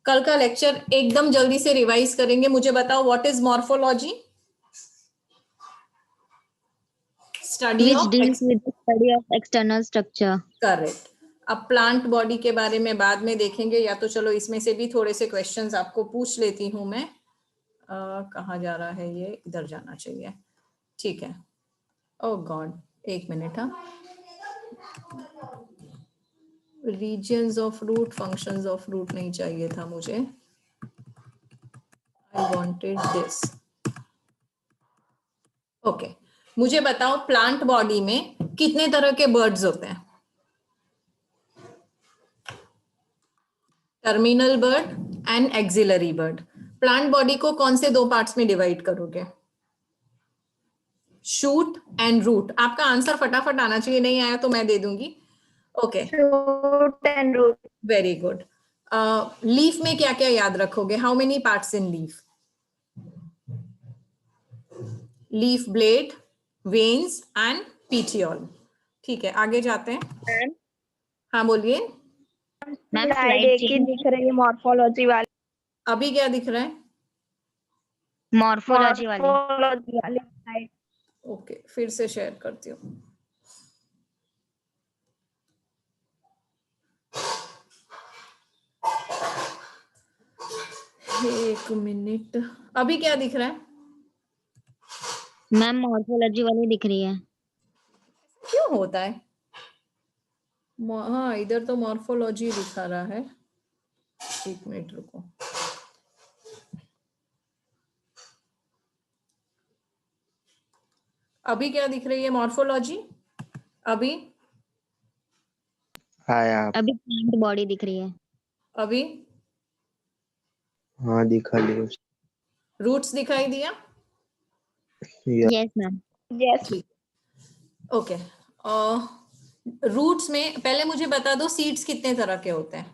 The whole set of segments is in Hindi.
कल का लेक्चर एकदम जल्दी से रिवाइज करेंगे। मुझे बताओ what is morphology? Study which of deals with the study of external structure. Correct. अब प्लांट बॉडी के बारे में बाद में देखेंगे, या तो चलो इसमें से भी थोड़े से क्वेश्चंस आपको पूछ लेती हूं मैं। कहाँ जा रहा है ये? इधर जाना चाहिए। ठीक है। ओह गॉड, एक मिनट। हाँ, reasons of root, functions of root नहीं चाहिए था मुझे। I wanted this. ओके, मुझे बताओ प्लांट बॉडी में कितने तरह के बर्ड्स होते हैं? Terminal bud and axillary bud. Plant body को कौन से दो पार्ट्स में डिवाइड करोगे? Shoot and root. आपका आंसर फटाफट आना चाहिए, नहीं आया तो मैं दे दूंगी। Okay, shoot and root. Very good. Leaf में क्या क्या याद रखोगे? How many parts in leaf? Leaf blade, veins and petiole. ठीक है, आगे जाते हैं। हाँ बोलिए। मैम स्लाइड एक ही दिख रही है मॉर्फोलॉजी वाली। अभी क्या दिख रहा है? मॉर्फोलॉजी वाली। मॉर्फोलॉजी वाली स्लाइड। ओके, फिर से शेयर करती हूँ। एक मिनट, अभी क्या दिख रहा है? मैम मॉर्फोलॉजी वाली दिख रही है। क्यों होता है? हाँ, इधर तो मॉर्फोलॉजी दिखा रहा है। एक मिनट रुको। अभी क्या दिख रही है मॉर्फोलॉजी? अभी अभी प्लांट बॉडी दिख रही है। अभी हाँ दिखा लिया। रूट्स दिखाई दिया? Yes ma'am. Yes. Okay. Roots में पहले मुझे बता दो सीड्स कितने तरह के होते हैं?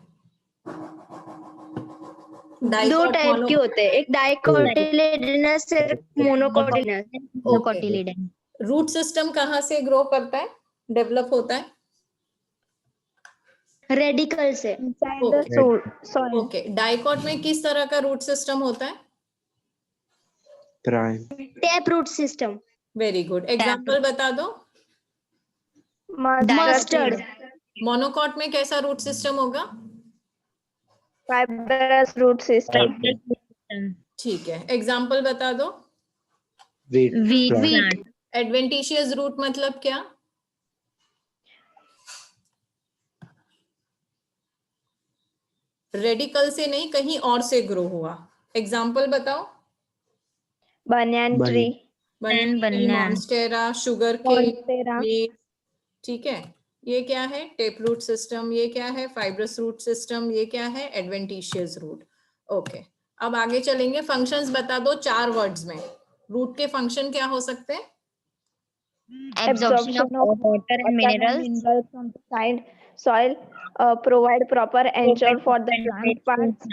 दो टाइप के होते हैं, एक डाइकोटिलेडोनस और मोनोकोटिलेडोनस। मोनोकोटिलिडन। रूट सिस्टम कहाँ से ग्रो करता है, डेवलप होता है? रेडिकल से। ओके, डाइकोट में किस तरह का रूट सिस्टम होता है? Tap root system. Very good. Example बता दो। मस्टर्ड। मोनोकॉट में कैसा रूट सिस्टम होगा? Fibrous root system. ठीक है, एग्जाम्पल बता दो। वीट। एडवेंटिशियस रूट मतलब क्या? रेडिकल से नहीं, कहीं और से ग्रो हुआ। एग्जाम्पल बताओ। Banyan tree. Monstera, sugar cane. ठीक है, ये क्या है? Tap root system. ये क्या है? Fibrous root system. ये क्या है? Adventitious root. ओके, अब आगे चलेंगे। फंक्शंस बता दो 4 वर्ड्स में। रूट के फंक्शन क्या हो सकते हैं? Absorption of water and minerals. from the soil, provide proper ensure for the plant parts,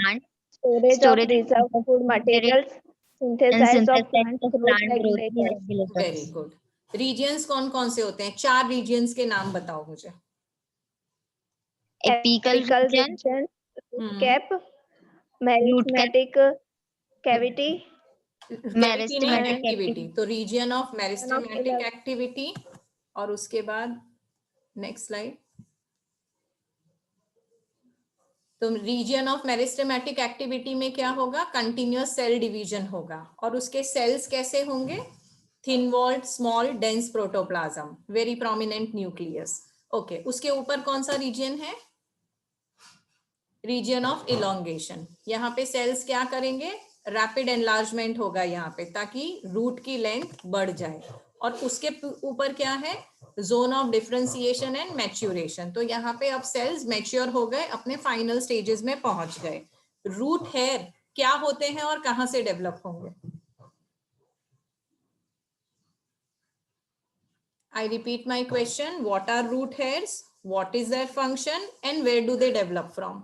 storage of reserve food materials, synthesis of plant growth regulators. Very good. Regions कौन कौन से होते हैं? 4 रीजियंस के नाम बताओ मुझे। Apical region, root cap, meristematic cavity, meristematic activity. तो रीजियन ऑफ मेरिस्टेमेटिक एक्टिविटी। और उसके बाद नेक्स्ट स्लाइड। तो रीजियन ऑफ मेरिस्टेमेटिक एक्टिविटी में क्या होगा? कंटिन्यूअस सेल डिवीजन होगा। और उसके सेल्स कैसे होंगे? Thin walled, small, dense protoplasm, very prominent nucleus. Okay, उसके ऊपर कौन सा रीजियन है? Region of elongation. यहाँ पे सेल्स क्या करेंगे? रैपिड एनलार्जमेंट होगा यहाँ पे, ताकि रूट की लेंथ बढ़ जाए। और उसके ऊपर क्या है? Zone of differentiation and maturation. तो यहाँ पे अब सेल्स मैच्योर हो गए, अपने फाइनल स्टेजेस में पहुंच गए। रूट हेयर क्या होते हैं और कहां से डेवलप होंगे? I repeat my question. What are root hairs? What is their function? And where do they develop from?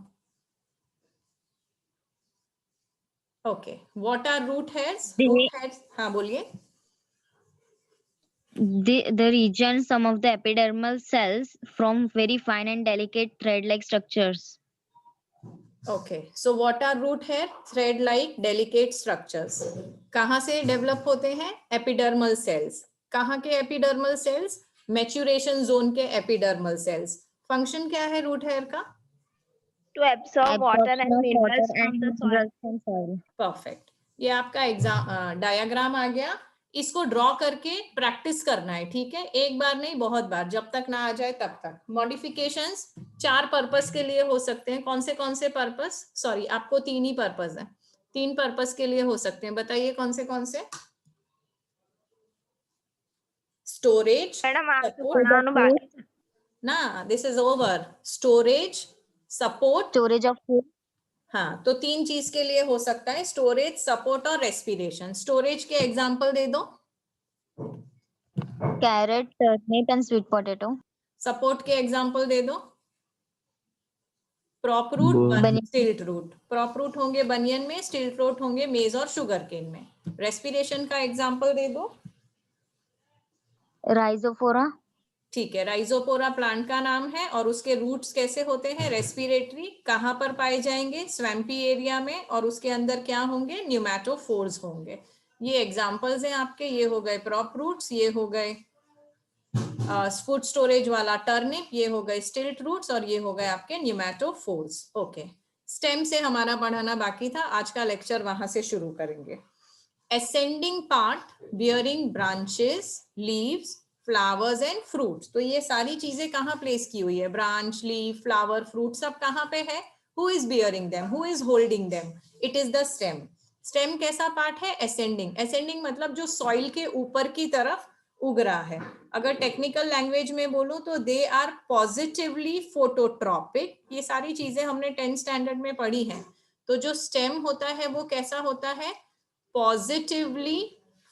Okay. What are root hairs? Root hairs. हाँ बोलिए। the region some of the epidermal cells from very fine and delicate thread like structures. Okay, so what are root hair? Thread like delicate structures. कहाँ से डेवलप होते हैं? Epidermal cells. कहाँ के एपिडर्मल सेल्स? मैच्यूरेशन जोन के एपिडर्मल सेल्स. फंक्शन क्या है रूट हेयर का? To absorb water Absorption and of water minerals and from the soil. minerals from soil. Perfect. ये आपका एग्जाम डायग्राम आ गया. इसको ड्रॉ करके प्रैक्टिस करना है, ठीक है? एक बार नहीं, बहुत बार, जब तक ना आ जाए तब तक. मॉडिफिकेशंस 4 पर्पस के लिए हो सकते हैं. कौन से पर्पस? सॉरी, आपको 3 ही पर्पस है. 3 पर्पस के लिए हो सकते हैं. बताइए कौन से? स्टोरेज, मैडम आपके सपोर्ट. पढ़ाने बाकी था. ना, this is over. Storage, support. Storage of food. हाँ, तो 3 चीज के लिए हो सकता है, स्टोरेज, सपोर्ट और रेस्पिरेशन. स्टोरेज के एग्जांपल दे दो. Carrot, turnip and sweet potato. Support के एग्जांपल दे दो. Prop root, banyan. Stilt root. Prop root होंगे बनियन में, स्टिल्ट रूट होंगे मेज और शुगर केन में. रेस्पिरेशन का एग्जांपल दे दो. Rhizophora. ठीक है, राइजोपोरा प्लांट का नाम है. और उसके रूट्स कैसे होते हैं? रेस्पिरेटरी. कहाँ पर पाए जाएंगे? स्वैम्पी एरिया में. और उसके अंदर क्या होंगे? न्यूमैटोफोर्स होंगे. ये एग्जांपल्स हैं आपके. ये हो गए प्रॉप रूट्स, ये हो गए फूड स्टोरेज वाला टर्निप, ये हो गए स्टिल्ट रूट्स, और ये हो गए आपके न्यूमैटोफोर्स. ओके, स्टेम से हमारा पढ़ाना बाकी था. आज का लेक्चर वहां से शुरू करेंगे. Ascending part bearing branches, leaves, flowers and fruits. तो ये सारी चीजें कहाँ प्लेस की हुई है? ब्रांच, लीव, फ्लावर, फ्रूट सब कहाँ पे है? Who is bearing them? Who is holding them? It is the stem. Stem कैसा पार्ट है? असेंडिंग. असेंडिंग मतलब जो सॉइल के ऊपर की तरफ उग रहा है. अगर टेक्निकल लैंग्वेज में बोलूं तो दे आर पॉजिटिवली फोटोट्रॉपिक. ये सारी चीजें हमने 10th स्टैंडर्ड में पढ़ी हैं. तो जो स्टेम होता है वो कैसा होता है? पॉजिटिवली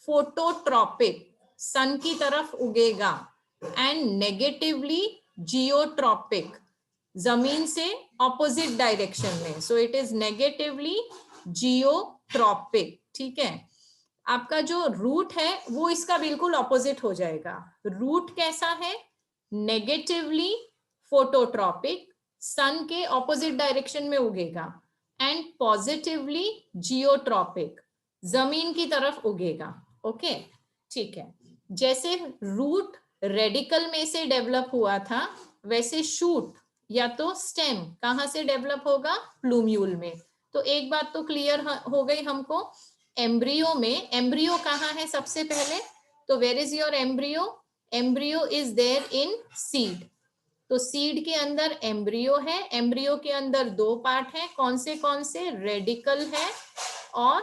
फोटोट्रॉपिक, सन की तरफ उगेगा. एंड नेगेटिवली जियोट्रॉपिक, जमीन से ऑपोजिट डायरेक्शन में. So it is negatively geotropic. ठीक है. आपका जो रूट है वो इसका बिल्कुल ऑपोजिट हो जाएगा. रूट कैसा है? नेगेटिवली फोटोट्रॉपिक, सन के ऑपोजिट डायरेक्शन में उगेगा. एंड पॉजिटिवली जियोट्रॉपिक, जमीन की तरफ उगेगा. ओके, ठीक है. जैसे रूट रेडिकल में से डेवलप हुआ था, वैसे शूट या तो स्टेम कहां से डेवलप होगा? प्लूम्यूल में. तो एक बात तो क्लियर हो गई हमको. एम्ब्रियो में, एम्ब्रियो कहाँ है सबसे पहले? तो where is your embryo? Embryo is there in seed. तो सीड के अंदर एम्ब्रियो है. एम्ब्रियो के अंदर 2 पार्ट है. कौन से? रेडिकल है और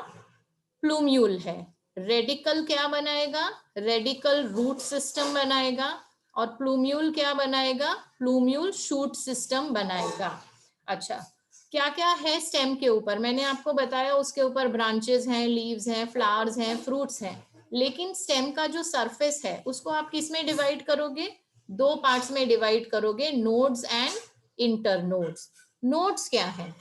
प्लूम्यूल है. रेडिकल क्या बनाएगा? रेडिकल रूट सिस्टम बनाएगा. और प्लूम्यूल क्या बनाएगा? प्लूम्यूल शूट सिस्टम बनाएगा. अच्छा, क्या क्या है स्टेम के ऊपर? मैंने आपको बताया उसके ऊपर ब्रांचेस हैं, लीव्स हैं, फ्लावर्स हैं, फ्रूट्स हैं. लेकिन स्टेम का जो सरफेस है उसको आप किस में डिवाइड करोगे? 2 पार्ट्स में डिवाइड करोगे, नोड्स एंड इंटरनोड्स. नोड्स क्या है?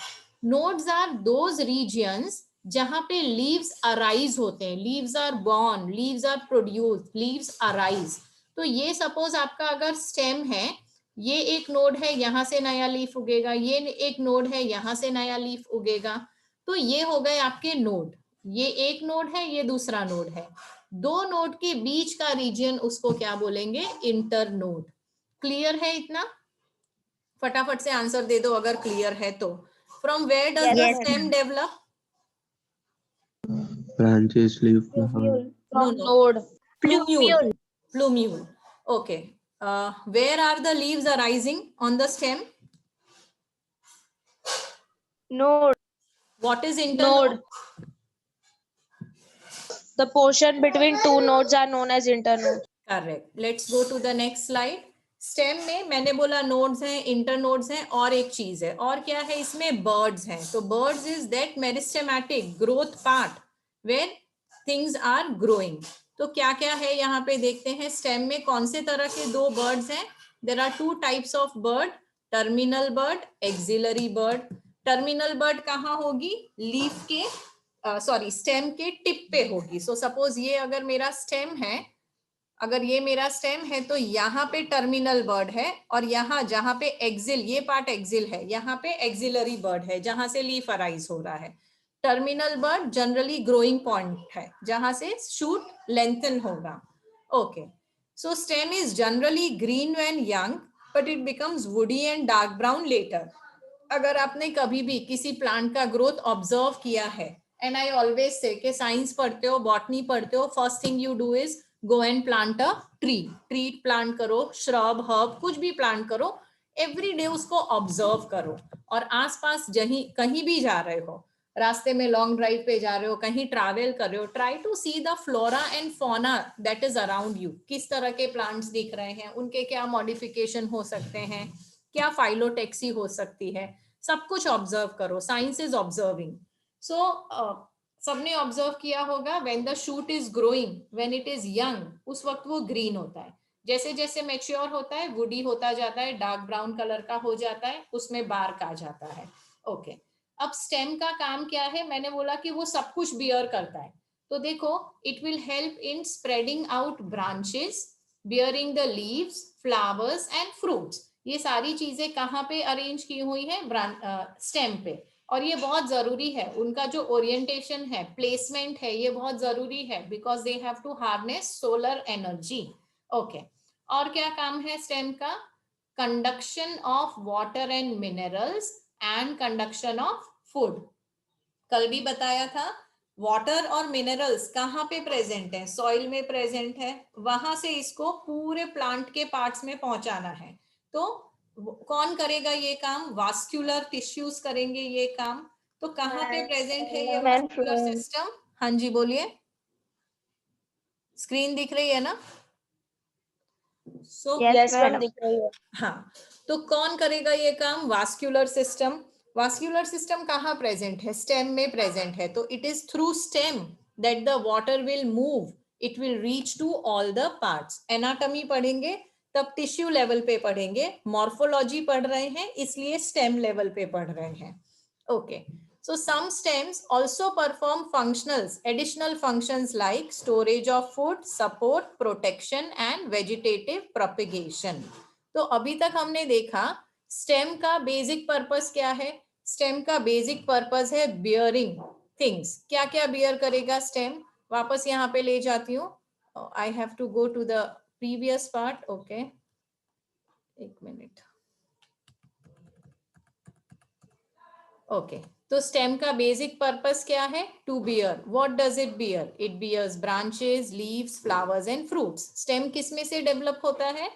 नोड्स आर दोज रीजियंस जहां पे लीव्स अराइज होते हैं. Leaves are born, leaves are produce, leaves arise. तो ये सपोज आपका अगर स्टेम है, ये एक नोड है, यहां से नया लीफ उगेगा. ये एक नोड है, यहां से नया लीफ उगेगा. तो ये हो गए आपके नोड. ये एक नोड है, ये दूसरा नोड है. 2 नोड के बीच का रीजन उसको क्या बोलेंगे? इंटरनोड. क्लियर है इतना? फटाफट से आंसर दे दो अगर क्लियर है तो. From where does the Yes, stem develop? branches, leaf, flower. No, no. node. Plumule. Plumule. Okay. Where are the leaves arising on the stem? Node. What is internode? The portion between 2 nodes are known as internode. Correct. Let's go to the next slide. Stem में मैंने बोला नोड्स हैं, इंटरनोड्स हैं, और एक चीज है. और क्या है इसमें? बर्ड्स हैं. तो buds is that meristematic growth part where things are growing. तो क्या क्या है यहाँ पे देखते हैं. स्टेम में कौन से तरह के 2 बर्ड्स हैं? There are 2 types of bud. Terminal bud, axillary bud. Terminal bud कहाँ होगी? लीफ के सॉरी स्टेम के टिप पे होगी. सो सपोज ये अगर मेरा स्टेम है, अगर ये मेरा स्टेम है तो यहाँ पे टर्मिनल बर्ड है, और यहाँ जहाँ पे एक्सिल, ये पार्ट एक्सिल है, यहाँ पे एक्सिलरी बर्ड है जहां से लीफ अराइज हो रहा है। Terminal bud generally growing point है जहां से शूट लेंथन होगा। Okay, so stem is generally green when young but it becomes woody and dark brown later. अगर आपने कभी भी किसी प्लांट का ग्रोथ ऑब्जर्व किया है, एंड आई ऑलवेज से कि साइंस पढ़ते हो, बॉटनी पढ़ते हो, first thing you do is go and plant a tree plant करो, श्रब हर्ब कुछ भी प्लांट करो, एवरी डे उसको ऑब्जर्व करो। और आसपास कहीं भी जा रहे हो, रास्ते में लॉन्ग ड्राइव पे जा रहे हो, कहीं ट्रैवल कर रहे हो, try to see the flora and fauna that is around you. किस तरह के प्लांट्स दिख रहे हैं, उनके क्या मॉडिफिकेशन हो सकते हैं, क्या फाइलोटेक्सी हो सकती है, सब कुछ ऑब्जर्व करो। Science is observing. सो सबने ऑब्जर्व किया होगा when the shoot is growing, when it is young, उस वक्त वो ग्रीन होता है। जैसे जैसे मैच्योर होता है वुडी होता जाता है, डार्क ब्राउन कलर का हो जाता है, उसमें बार्क आ जाता है। ओके, अब स्टेम का काम क्या है? मैंने बोला कि वो सब कुछ बियर करता है। तो देखो, it will help in spreading out branches, bearing the leaves, flowers and fruits. ये सारी चीजें कहाँ पे अरेंज की हुई है? स्टेम पे। और ये बहुत जरूरी है, उनका जो ओरिएंटेशन है, प्लेसमेंट है, ये बहुत जरूरी है, because they have to harness solar energy. Okay, और क्या काम है स्टेम का? Conduction of water and minerals and conduction of food. कल भी बताया था, वाटर और मिनरल्स कहाँ पे प्रेजेंट है? सॉइल में प्रेजेंट है, वहां से इसको पूरे प्लांट के पार्ट्स में पहुंचाना है। तो कौन करेगा ये काम? वास्कुलर टिश्यूज करेंगे ये काम। तो कहाँ पे प्रेजेंट है ये वास्कुलर सिस्टम? हाँ जी बोलिए, स्क्रीन दिख रही है ना? सो यस मैम, दिख रही है। हाँ, तो कौन करेगा ये काम? Vascular system. वास्कुलर सिस्टम कहाँ प्रेजेंट है? स्टेम में प्रेजेंट है। तो it is through stem that the water will move, it will reach to all the parts. Anatomy पढ़ेंगे तब टिश्यू लेवल पे पढ़ेंगे, मॉर्फोलॉजी पढ़ रहे हैं इसलिए स्टेम लेवल पे पढ़ रहे हैं। Okay, so some stems also perform functionals, additional functions like storage of food, support, protection and vegetative propagation. तो अभी तक हमने देखा स्टेम का बेसिक पर्पस क्या है? स्टेम का बेसिक पर्पस है बियरिंग थिंग्स। क्या क्या बियर करेगा स्टेम? वापस यहाँ पे ले जाती हूँ। I have to go to the previous part. Okay, एक मिनट। ओके, तो स्टेम का बेसिक पर्पस क्या है? To bear. What does it bear? It bears branches, leaves, flowers and fruits. Stem किस में से डेवलप होता है?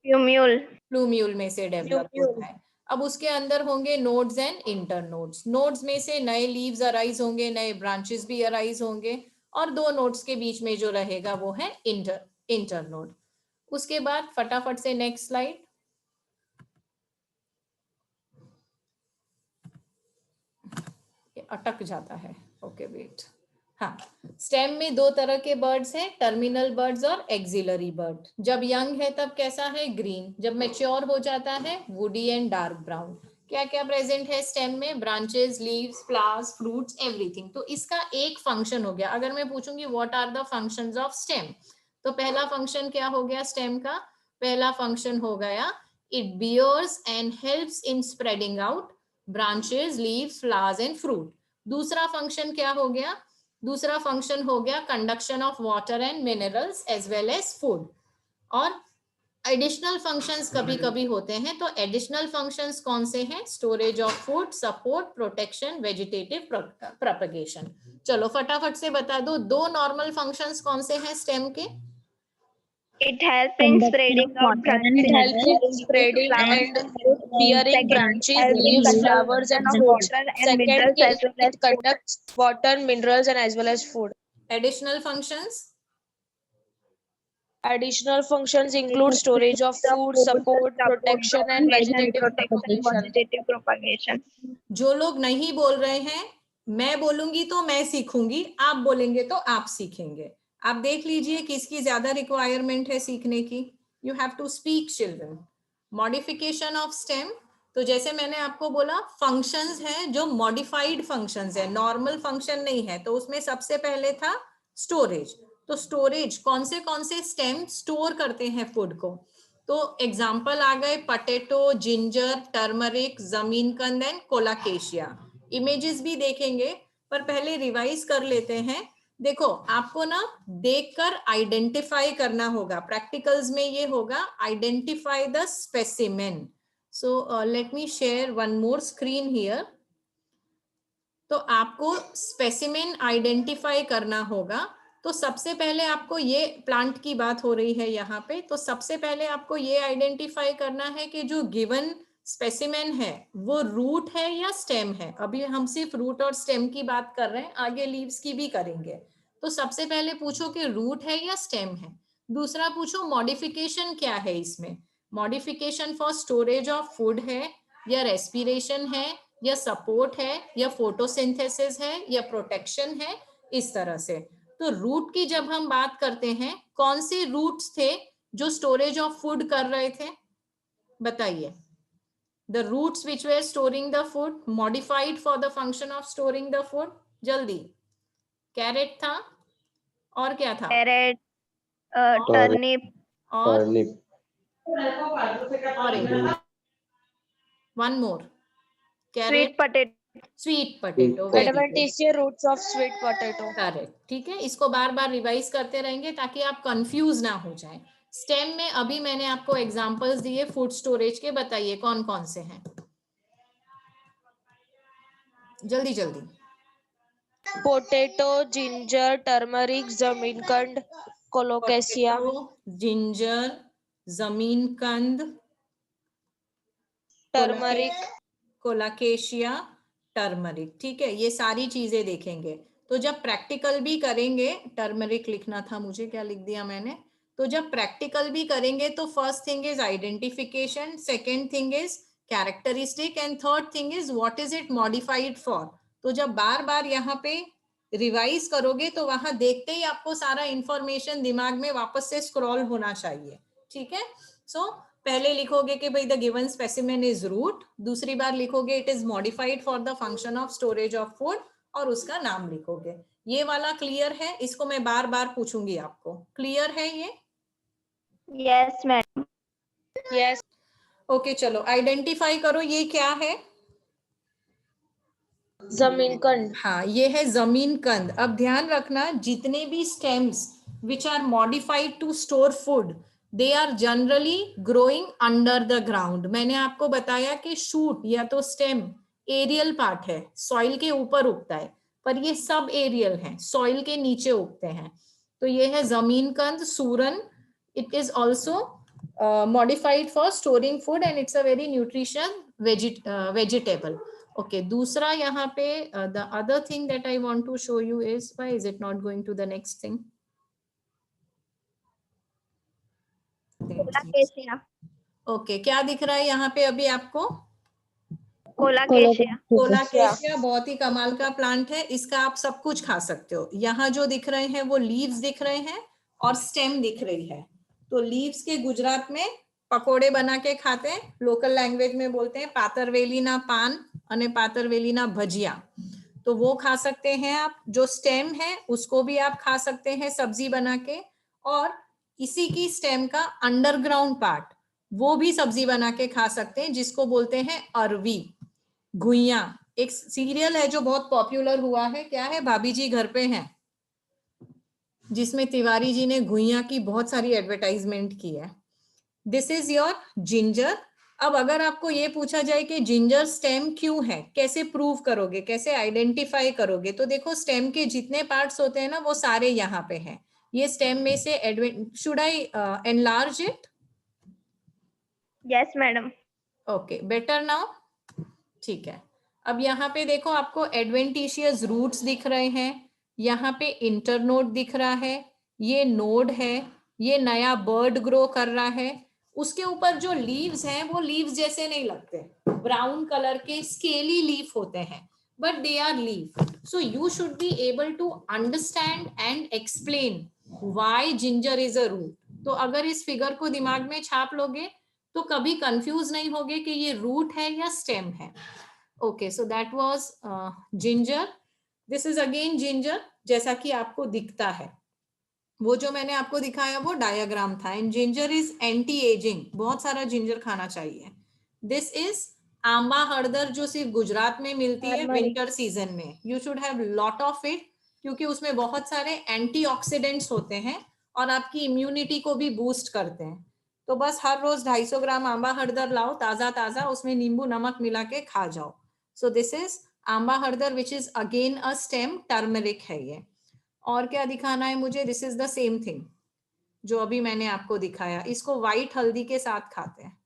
प्लूम्यूल। प्लूम्यूल में से डेवलप प्लूम्यूल। होता है। अब उसके अंदर होंगे नोड्स एंड इंटरनोड्स। नोड्स में से नए लीव्स अराइज होंगे, नए ब्रांचेस भी अराइज होंगे, और दो नोड्स के बीच में जो रहेगा वो है इंटरनोड। उसके बाद फटाफट से नेक्स्ट स्लाइड। अटक जाता है। Okay wait. हाँ, स्टेम में दो तरह के बर्ड्स हैं, टर्मिनल बर्ड्स और एक्सिलरी बर्ड। जब यंग है तब कैसा है? ग्रीन। जब मैच्योर हो जाता है वुडी एंड डार्क ब्राउन। क्या क्या प्रेजेंट है स्टेम में? Branches, leaves, flowers, fruits, everything. तो इसका एक फंक्शन हो गया। अगर मैं पूछूंगी what are the functions of stem, तो पहला फंक्शन क्या हो गया स्टेम का? पहला फंक्शन हो गया it bears and helps in spreading out branches, leaves, flowers and fruit. दूसरा फंक्शन क्या हो गया? दूसरा फंक्शन हो गया conduction of water and minerals as well as food. और एडिशनल फंक्शंस कभी कभी होते हैं, तो एडिशनल फंक्शंस कौन से हैं? Storage of food, support, protection, vegetative propagation. चलो फटाफट से बता दो, दो नॉर्मल फंक्शंस कौन से हैं स्टेम के? It helps in spreading out It branches, helps in spreading and bearing branches, helps in leaves, conservation flowers and of fruits. water and Second, minerals as well as it conducts water, minerals and as well as food. Additional functions? Additional functions include storage of food, support, protection and vegetative propagation. vegetative propagation. जो लोग नहीं बोल रहे हैं, मैं बोलूंगी तो मैं सीखूंगी, आप बोलेंगे तो आप सीखेंगे। आप देख लीजिए किसकी ज्यादा रिक्वायरमेंट है सीखने की। You have to speak children. Modification of stem, तो जैसे मैंने आपको बोला फंक्शंस हैं जो मॉडिफाइड फंक्शंस है, नॉर्मल फंक्शन नहीं है। तो उसमें सबसे पहले था स्टोरेज। तो स्टोरेज कौन से स्टेम स्टोर करते हैं फूड को? तो एग्जाम्पल आ गए पटेटो, जिंजर, टर्मरिक, जमीनकंद एंड कोलाकेशिया। इमेजेस भी देखेंगे, पर पहले रिवाइज कर लेते हैं। देखो, आपको ना देखकर आइडेंटिफाई करना होगा। प्रैक्टिकल्स में ये होगा, identify the specimen. So let me share one more screen here. तो आपको स्पेसिमेन आइडेंटिफाई करना होगा। तो सबसे पहले आपको ये, प्लांट की बात हो रही है यहाँ पे, तो सबसे पहले आपको ये आइडेंटिफाई करना है कि जो गिवन स्पेसिमेन है वो रूट है या स्टेम है। अभी हम सिर्फ रूट और स्टेम की बात कर रहे हैं, आगे लीव्स की भी करेंगे। तो सबसे पहले पूछो कि रूट है या स्टेम है। दूसरा पूछो मॉडिफिकेशन क्या है इसमें। Modification for storage of food है, या रेस्पिरेशन है, या सपोर्ट है, या फोटोसिंथेसिस है, या प्रोटेक्शन है, इस तरह से। तो रूट की जब हम बात करते हैं, कौन से रूट्स थे जो स्टोरेज ऑफ फूड कर रहे थे, बताइए। The roots which were storing the food, modified for the function of storing the food, जल्दी। कैरेट था, और क्या था? Carrot, turnip, और Turnip. One more. Carrot, sweet potato. Sweet potato, Sweet very good, Adventitious roots of sweet potato. Correct. ठीक है, इसको बार बार रिवाइज करते रहेंगे ताकि आप कंफ्यूज ना हो जाएं। स्टेम में अभी मैंने आपको एग्जांपल्स दिए फूड स्टोरेज के, बताइए कौन कौन से हैं, जल्दी जल्दी। Potato, ginger, turmeric, zamindkand, colocasia. Ginger, जमीनकंद, Turmeric. Colocasia, turmeric. ठीक है, ये सारी चीजें देखेंगे। तो जब प्रैक्टिकल भी करेंगे, टर्मरिक लिखना था मुझे, क्या लिख दिया मैंने। तो जब प्रैक्टिकल भी करेंगे तो first thing is identification, second thing is characteristic, and third thing is what is it modified for. तो जब बार बार यहाँ पे रिवाइज करोगे तो वहां देखते ही आपको सारा इंफॉर्मेशन दिमाग में वापस से स्क्रॉल होना चाहिए। ठीक है, सो पहले लिखोगे कि भाई the given specimen is root, दूसरी बार लिखोगे it is modified for the function of storage of food, और उसका नाम लिखोगे। ये वाला क्लियर है? इसको मैं बार बार पूछूंगी आपको, क्लियर है ये? Yes, madam. Yes. ओके, चलो आइडेंटिफाई करो ये क्या है। Zamindkand. हाँ, ये है जमीन कंद। अब ध्यान रखना, जितने भी stems which are modified to store food, they are generally growing under the ground. मैंने आपको बताया कि शूट या तो स्टेम एरियल पार्ट है, सॉइल के ऊपर उगता है, पर ये सब एरियल है, सॉइल के नीचे उगते हैं। तो ये है जमीन कंद, सूरन। It is also modified for storing food and it's a very nutrition vegetable. Okay, दूसरा यहाँ पे the other thing that I want to show you is, why is it not going to the next thing? Colocasia. Okay, क्या दिख रहा है यहाँ पे अभी आपको? Colocasia. कोलाकेशिया बहुत ही कमाल का प्लांट है, इसका आप सब कुछ खा सकते हो। यहाँ जो दिख रहे हैं वो लीव्स दिख रहे हैं और स्टेम दिख रही है। तो लीव्स के गुजरात में पकोड़े बना के खाते हैं, लोकल लैंग्वेज में बोलते हैं पातरवेलीना पान अने पातरवेलीना भजिया। तो वो खा सकते हैं आप। जो स्टेम है उसको भी आप खा सकते हैं सब्जी बना के, और इसी की स्टेम का अंडरग्राउंड पार्ट वो भी सब्जी बना के खा सकते हैं, जिसको बोलते हैं अरवी, घुइया। एक सीरियल है जो बहुत पॉपुलर हुआ है, क्या है, भाभी जी घर पे हैं, जिसमें तिवारी जी ने घुइया की बहुत सारी एडवर्टाइजमेंट की है। This is your ginger. अब अगर आपको ये पूछा जाए कि जिंजर स्टेम क्यों है, कैसे प्रूव करोगे, कैसे आइडेंटिफाई करोगे? तो देखो, स्टेम के जितने पार्ट्स होते हैं ना वो सारे यहाँ पे हैं। ये स्टेम में से should I enlarge it? Yes, madam. Okay, better now? ठीक है, अब यहाँ पे देखो, आपको एडवेंटिशियस रूट्स दिख रहे हैं, यहाँ पे इंटरनोड दिख रहा है, ये नोड है, ये नया बर्ड ग्रो कर रहा है। उसके ऊपर जो लीव्स हैं वो लीव्स जैसे नहीं लगते, ब्राउन कलर के स्केली लीफ होते हैं, but they are leaf. So you should be able to understand and explain why ginger is a root. तो अगर इस फिगर को दिमाग में छाप लोगे तो कभी कंफ्यूज नहीं होगे कि ये रूट है या स्टेम है। Okay, so that was ginger. This is again ginger, जैसा कि आपको दिखता है। वो जो मैंने आपको दिखाया वो डायग्राम था। And ginger is anti ageing, बहुत सारा जिंजर खाना चाहिए। दिस इज आंबा हरदर, जो सिर्फ गुजरात में मिलती है Turmeric. विंटर सीजन में। You should have lot of it, क्योंकि उसमें बहुत सारे एंटीऑक्सीडेंट्स होते हैं और आपकी इम्यूनिटी को भी बूस्ट करते हैं। तो बस हर रोज 250 ग्राम आंबा हरदर लाओ, ताजा ताजा, उसमें नींबू नमक मिला के खा जाओ। सो दिस इज आंबा हरदर which is again a stem turmeric है ये। और क्या दिखाना है मुझे? This is the same thing जो अभी मैंने आपको दिखाया। इसको व्हाइट हल्दी के साथ खाते हैं,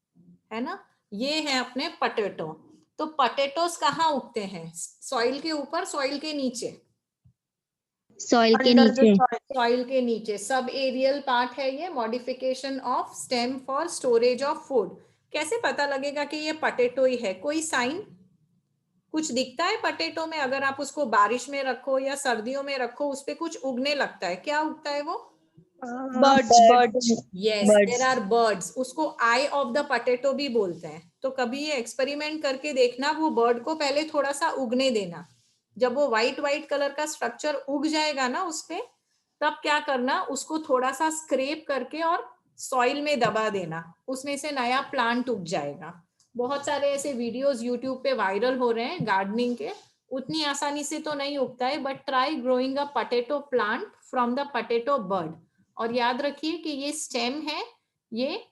है ना। ये है अपने पटेटो। तो पटेटोस कहाँ उगते हैं? सॉइल के ऊपर, सॉइल के नीचे? सॉइल के Under the नीचे। soil. सॉइल के नीचे सब एरियल पार्ट है ये। Modification of stem for storage of food. कैसे पता लगेगा कि ये पटेटो ही है? कोई साइन कुछ दिखता है पटेटो में? अगर आप उसको बारिश में रखो या सर्दियों में रखो, उस पे कुछ उगने लगता है, क्या उगता है वो? Birds. Yes, there are buds. उसको आई ऑफ द पटेटो भी बोलते हैं। तो कभी ये एक्सपेरिमेंट करके देखना, वो बर्ड को पहले थोड़ा सा उगने देना। जब वो व्हाइट व्हाइट कलर का स्ट्रक्चर उग जाएगा ना उसपे, तब क्या करना, उसको थोड़ा सा स्क्रेप करके और सॉइल में दबा देना, उसमें से नया प्लांट उग जाएगा। बहुत सारे ऐसे वीडियोस यूट्यूब पे वायरल हो रहे हैं गार्डनिंग के। उतनी आसानी से तो नहीं उगता है, but try growing a potato plant from the potato bird. और याद रखिए कि ये स्टेम है, ये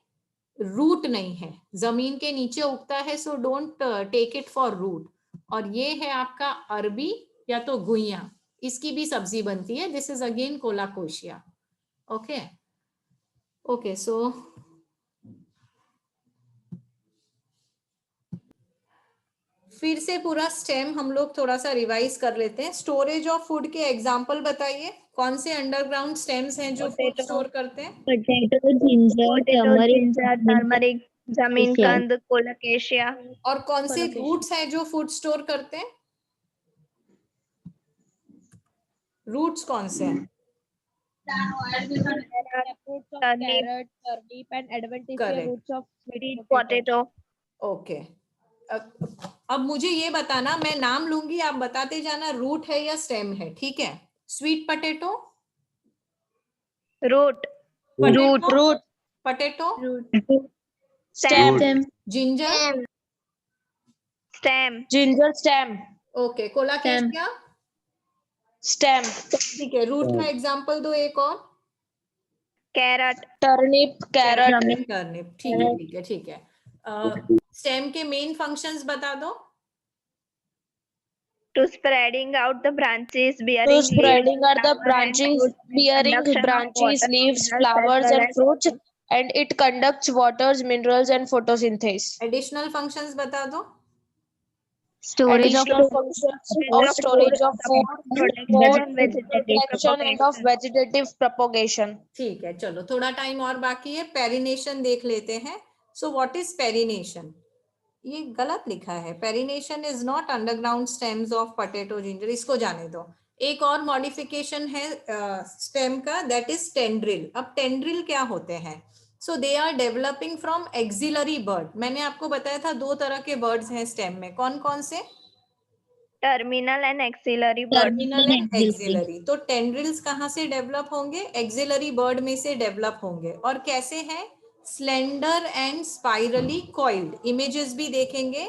रूट नहीं है, जमीन के नीचे उगता है। So don't take it for root. और ये है आपका अरबी या तो गुइया, इसकी भी सब्जी बनती है। This is again colocasia. Okay okay, so फिर से पूरा स्टेम हम लोग थोड़ा सा रिवाइज कर लेते हैं। स्टोरेज ऑफ फूड के एग्जांपल बताइए। कौन से अंडरग्राउंड स्टेम्स हैं जो फूड Potato. स्टोर करते हैं? Potato, ginger, Potato, turmeric, ginger, turmeric, जमीन Yes. कंद, कोलोकेशिया. और कौन से Collocation. रूट्स हैं जो फूड स्टोर करते हैं? रूट्स कौन से हैं? Roots of Turnip, carrot, turnip, and adventitious correct, roots of sweet potato. potato. Okay. अब मुझे ये बताना, मैं नाम लूंगी, आप बताते जाना रूट है या स्टेम है, ठीक है? Sweet potato, Root, potato, Root. Potato, Stem. stem, ginger, stem, Ginger stem. Okay, colocasia, Stem. ठीक है। रूट का एग्जांपल दो एक और। carrot, Turnip, carrot. टर्निप, ठीक है ठीक है ठीक है। स्टेम के मेन फंक्शंस बता दो। to spreading out the branches, So bearing spreading leaves, are the flower and branches, fruits, bearing conduction of branches, water, leaves, minerals, as flowers, well and as fruits, and it conducts waters, minerals, and photosynthesis. Additional functions बता दो। Storage of Additional functions of storage of food, protection and food vegetative protection, and of propagation. vegetative propagation. ठीक है, चलो थोड़ा टाइम और बाकी है। पेरिनेशन देख लेते हैं। So what is perennation? ये गलत लिखा है। Perennation is not underground stems of potato, ginger, इसको जाने दो। एक और मॉडिफिकेशन है स्टेम का, दैट इज टेंड्रिल। अब टेंड्रिल क्या होते हैं? So they are developing from axillary bud. मैंने आपको बताया था दो तरह के बर्ड्स हैं स्टेम में, कौन कौन से? Terminal and axillary buds. Terminal and axillary. तो टेंड्रिल्स कहाँ से डेवलप होंगे? एक्सिलरी बर्ड में से डेवलप होंगे। और कैसे हैं? Slender and spirally coiled. Images भी देखेंगे।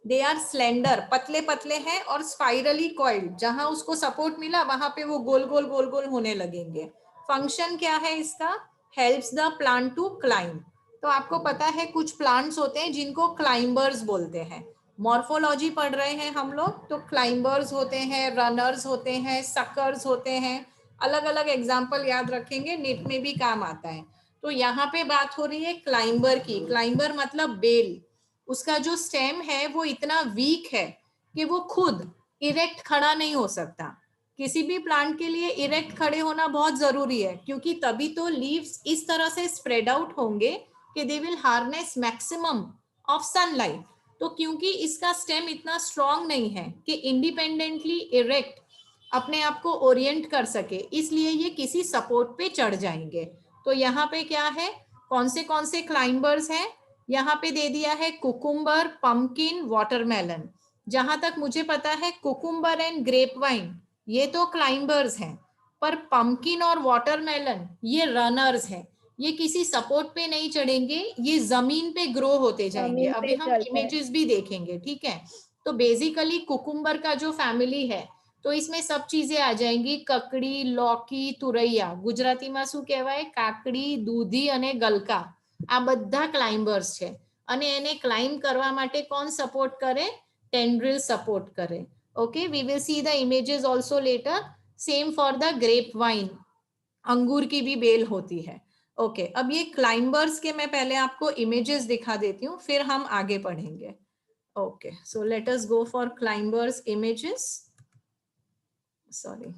दे आर स्लेंडर, पतले पतले हैं, और स्पाइरली कॉइल्ड, जहां उसको सपोर्ट मिला वहां पे वो गोल गोल गोल गोल होने लगेंगे। फंक्शन क्या है इसका? Helps the plant to climb. तो आपको पता है कुछ प्लांट्स होते हैं जिनको क्लाइंबर्स बोलते हैं। मॉर्फोलॉजी पढ़ रहे हैं हम लोग, तो क्लाइंबर्स होते हैं, रनर्स होते हैं, सकर्स होते हैं। अलग अलग एग्जाम्पल याद रखेंगे, नेट में भी काम आता है। तो यहाँ पे बात हो रही है क्लाइंबर की। क्लाइंबर मतलब बेल। उसका जो स्टेम है वो इतना वीक है कि वो खुद इरेक्ट खड़ा नहीं हो सकता। किसी भी प्लांट के लिए इरेक्ट खड़े होना बहुत जरूरी है, क्योंकि तभी तो लीव्स इस तरह से स्प्रेड आउट होंगे कि they will harness maximum of sunlight. तो क्योंकि इसका स्टेम इतना स्ट्रॉन्ग नहीं है कि इंडिपेंडेंटली इरेक्ट अपने आप को ओरिएंट कर सके, इसलिए ये किसी सपोर्ट पे चढ़ जाएंगे। तो यहाँ पे क्या है, कौन से क्लाइंबर्स हैं? यहाँ पे दे दिया है कुकुम्बर, पंपकिन, वाटरमेलन। जहां तक मुझे पता है कुकुम्बर एंड ग्रेप वाइन ये तो क्लाइंबर्स हैं, पर पंपकिन और वाटरमेलन ये रनर्स हैं, ये किसी सपोर्ट पे नहीं चढ़ेंगे, ये जमीन पे ग्रो होते जाएंगे। जमीन अभी पे हम चलते हैं। इमेजेस भी देखेंगे, ठीक है। तो बेसिकली कुकुम्बर का जो फैमिली है तो इसमें सब चीजें आ जाएंगी, ककड़ी, लौकी, तुरैया, गुजरातीમાં શું કહેવાય, કાકડી, દૂધી અને ગલકા, આ બધા ક્લાઇમ્બર્સ છે અને એને ક્લાઇમ્બ કરવા માટે કોણ સપોર્ટ કરે, ટેન્ડ્રિલ સપોર્ટ કરે. Okay, we will see the images also later. Same for the grape vine, अंगूर की भी बेल होती है. ओके, अब ये क्लाइंबर्स के मैं पहले आपको इमेजेस दिखा देती हूँ, फिर हम आगे पढ़ेंगे. Okay, so let us go for climbers images. Sorry.